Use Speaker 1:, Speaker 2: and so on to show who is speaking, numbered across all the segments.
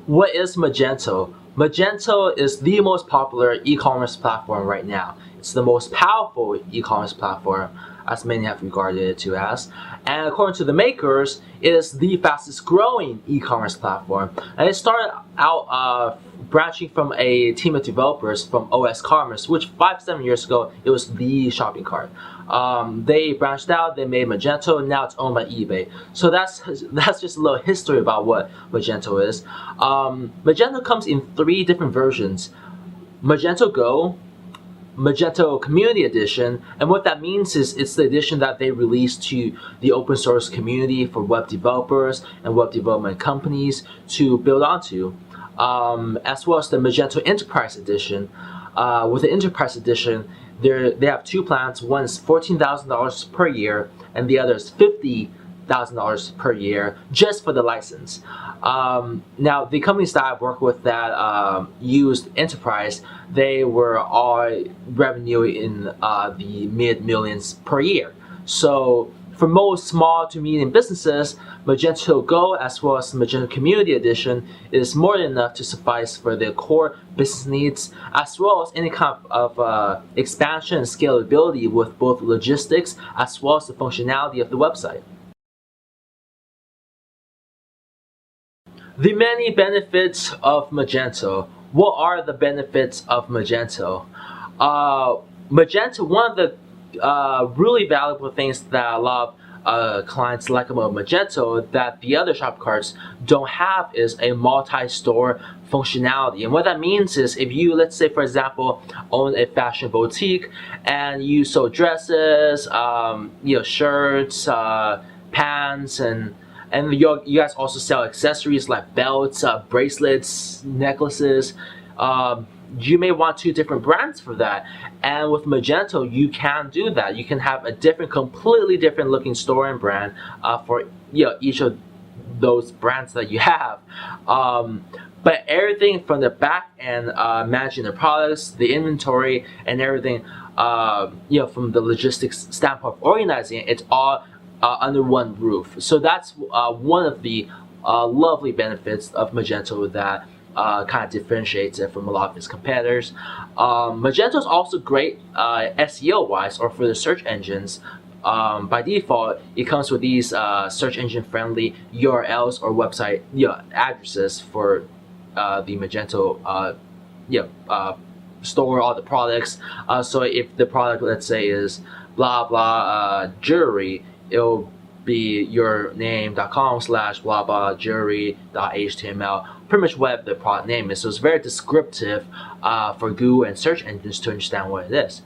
Speaker 1: What is Magento? Magento is the most popular e-commerce platform right now. It's the most powerful e-commerce platform, as many have regarded it to as. And according to the makers, it is the fastest growing e-commerce platform. And it started out branching from a team of developers from OS Commerce, which 5-7 years ago, it was the shopping cart. They branched out, they made Magento, and now it's owned by eBay. So that's just a little history about what Magento is. Magento comes in 3 different versions: Magento Go, Magento Community Edition, and what that means is it's the edition that they released to the open source community for web developers and web development companies to build onto, as well as the Magento Enterprise Edition. With the Enterprise Edition, they have 2 plans. One is $14,000 per year, and the other is $50,000 per year just for the license. Now, the companies that I've worked with that used Enterprise, they were all revenue in the mid-millions per year. So for most small to medium businesses, Magento Go as well as Magento Community Edition is more than enough to suffice for their core business needs, as well as any kind of expansion and scalability with both logistics as well as the functionality of the website. The many benefits of Magento. What are the benefits of Magento? Magento, one of the really valuable things that a lot of clients like about Magento that the other shop carts don't have is a multi-store functionality. And what that means is if you, let's say for example, own a fashion boutique and you sell dresses, shirts, pants, and you guys also sell accessories like belts, bracelets, necklaces. You may want 2 different brands for that. And with Magento, you can do that. You can have a completely different looking store and brand for each of those brands that you have. But everything from the back end, managing the products, the inventory, and everything, from the logistics standpoint of organizing it, it's all under one roof. So that's one of the lovely benefits of Magento that kind of differentiates it from a lot of its competitors. Magento is also great SEO wise, or for the search engines. By default, it comes with these search engine friendly URLs or website addresses for the Magento store all the products. So if the product, let's say, is blah blah jewelry, it'll be your name.com/blah blah jewelry.html, pretty much what the product name is. So it's very descriptive for Google and search engines to understand what it is.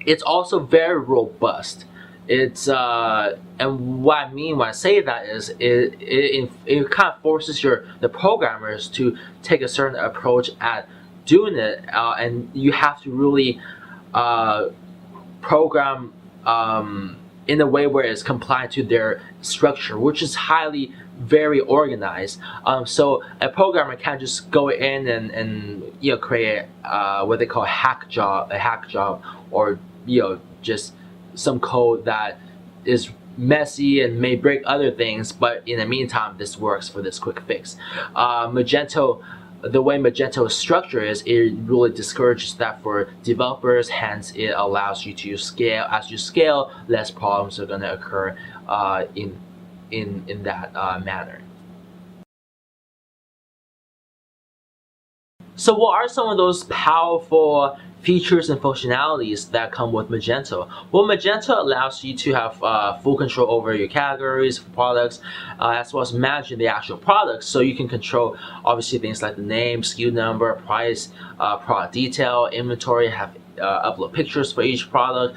Speaker 1: It's also very robust. It's and what I mean when I say that is it kind of forces the programmers to take a certain approach at doing it, and you have to really program in a way where it's compliant to their structure, which is very organized. So a programmer can't just go in and create what they call a hack job, or just some code that is messy and may break other things, but in the meantime this works for this quick fix. The way Magento structure is, it really discourages that for developers, hence it allows you to scale. As you scale, less problems are going to occur in that manner. So what are some of those powerful features and functionalities that come with Magento? Well, Magento allows you to have full control over your categories, products, as well as managing the actual products. So you can control obviously things like the name, SKU number, price, product detail, inventory, have upload pictures for each product.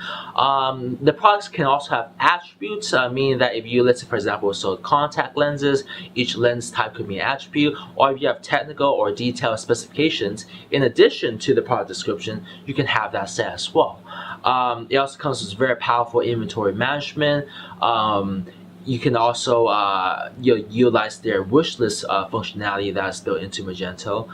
Speaker 1: The products can also have attributes, meaning that if you, let's say for example, so contact lenses, each lens type could be an attribute, or if you have technical or detailed specifications in addition to the product description, you can have that set as well. It also comes with very powerful inventory management. You can also utilize their wish list functionality that's built into Magento.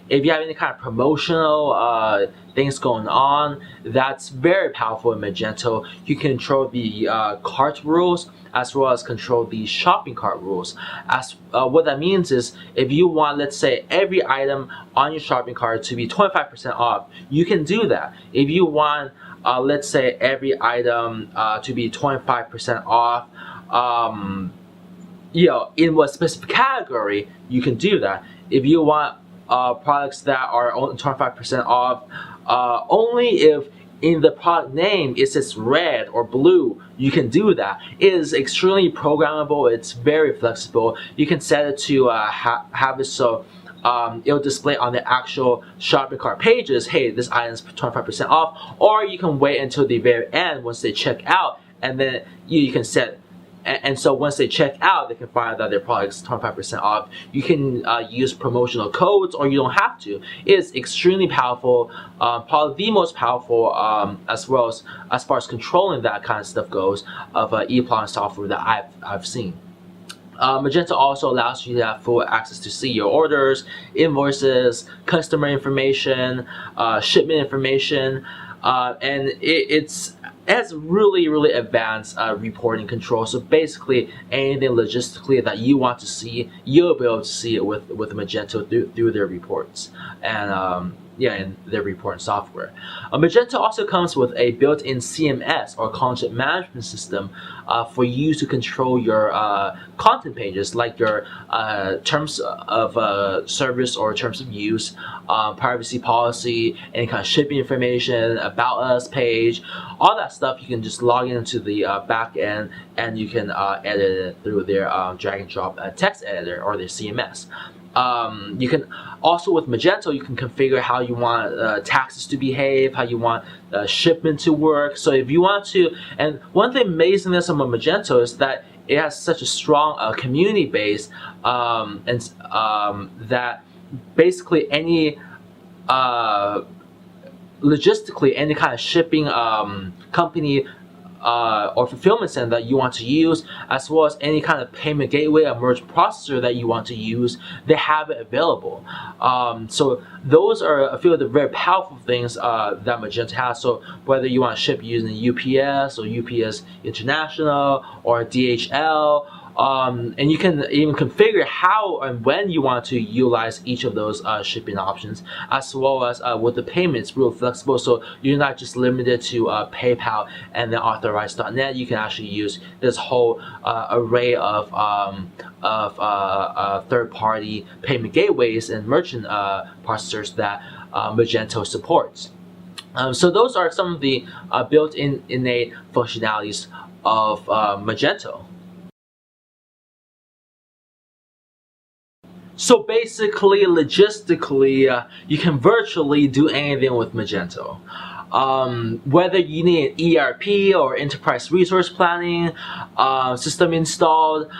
Speaker 1: if you have any kind of promotional things going on, that's very powerful in Magento. You can control the cart rules as well as control the shopping cart rules. As what that means is, if you want, let's say, every item on your shopping cart to be 25% off, you can do that. If you want, let's say, every item to be 25% off, in what specific category, you can do that. If you want products that are only 25% off, only if in the product name it says red or blue, you can do that. It is extremely programmable. It's very flexible. You can set it to have it so it'll display on the actual shopping cart pages, hey, this item is 25% off, or you can wait until the very end once they check out, and then you can set. And so once they check out, they can find out that their product is 25% off. You can use promotional codes, or you don't have to. It is extremely powerful, probably the most powerful as far as controlling that kind of stuff goes of e-planning software that I've seen. Magento also allows you to have full access to see your orders, invoices, customer information, shipment information, and it has really advanced reporting control. So basically, anything logistically that you want to see, you'll be able to see it with Magento through their reports and their reporting software. Magento also comes with a built-in CMS, or content management system, for you to control your content pages, like your terms of service or terms of use, privacy policy, any kind of shipping information, about us page, all that stuff. You can just log into the back end, and you can edit it through their drag and drop text editor, or their CMS. You can also, with Magento, you can configure how you want taxes to behave, how you want shipment to work. So if you want to, and one of the amazingness of Magento is that it has such a strong community base, and that basically any logistically any kind of shipping company or fulfillment center that you want to use, as well as any kind of payment gateway or merchant processor that you want to use, they have it available. So those are a few of the very powerful things that Magento has. So whether you want to ship using UPS or UPS International or DHL, and you can even configure how and when you want to utilize each of those shipping options, as well as with the payments, real flexible. So you're not just limited to PayPal and then Authorize.net. You can actually use this whole array of third-party payment gateways and merchant processors that Magento supports. So those are some of the built-in innate functionalities of Magento. So basically, logistically, you can virtually do anything with Magento. Whether you need an ERP or enterprise resource planning system installed,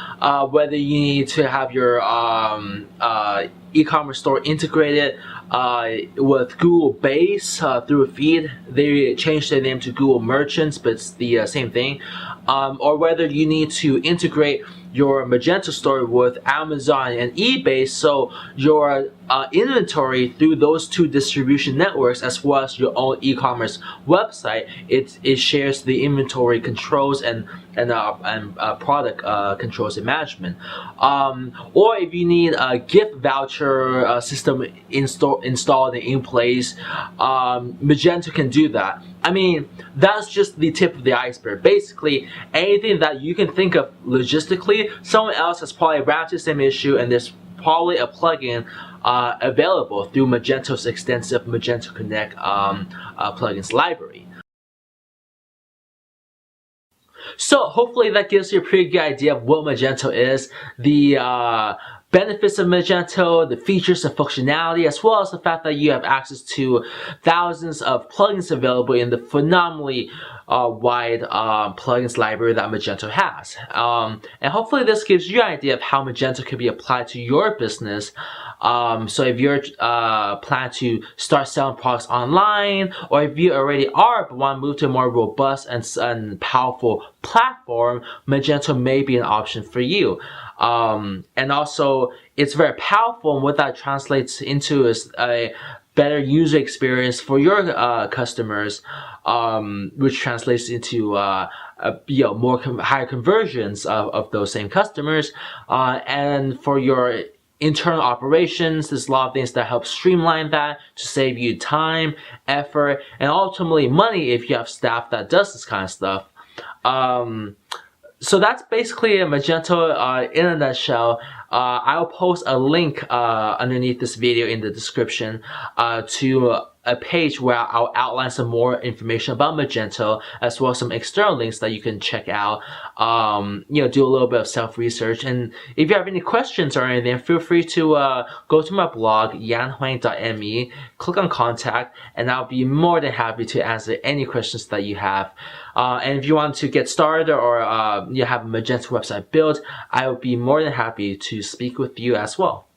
Speaker 1: whether you need to have your e-commerce store integrated with Google Base through a feed. They changed their name to Google Merchants, but it's the same thing. Or whether you need to integrate your Magento store with Amazon and eBay, so your inventory through those two distribution networks, as well as your own e-commerce website, it shares the inventory controls and product controls and management. Or if you need a gift voucher system installed and in place, Magento can do that. I mean, that's just the tip of the iceberg. Basically, anything that you can think of logistically, someone else has probably ran into the same issue, and there's probably a plugin available through Magento's extensive Magento Connect plugins library. So hopefully that gives you a pretty good idea of what Magento is, the benefits of Magento, the features and functionality, as well as the fact that you have access to thousands of plugins available in the phenomenally wide plugins library that Magento has. And hopefully this gives you an idea of how Magento can be applied to your business So if you're plan to start selling products online, or if you already are but want to move to a more robust and powerful platform, Magento may be an option for you. And also, it's very powerful, and what that translates into is a better user experience for your customers, which translates into higher conversions of those same customers, and for your internal operations, there's a lot of things that help streamline that to save you time, effort, and ultimately money if you have staff that does this kind of stuff. So that's basically a Magento in a nutshell. I'll post a link underneath this video in the description to a page where I'll outline some more information about Magento, as well as some external links that you can check out. Do a little bit of self-research. And if you have any questions or anything, feel free to go to my blog, yanhuang.me, click on contact, and I'll be more than happy to answer any questions that you have. And if you want to get started, or you have a Magento website built, I will be more than happy to speak with you as well.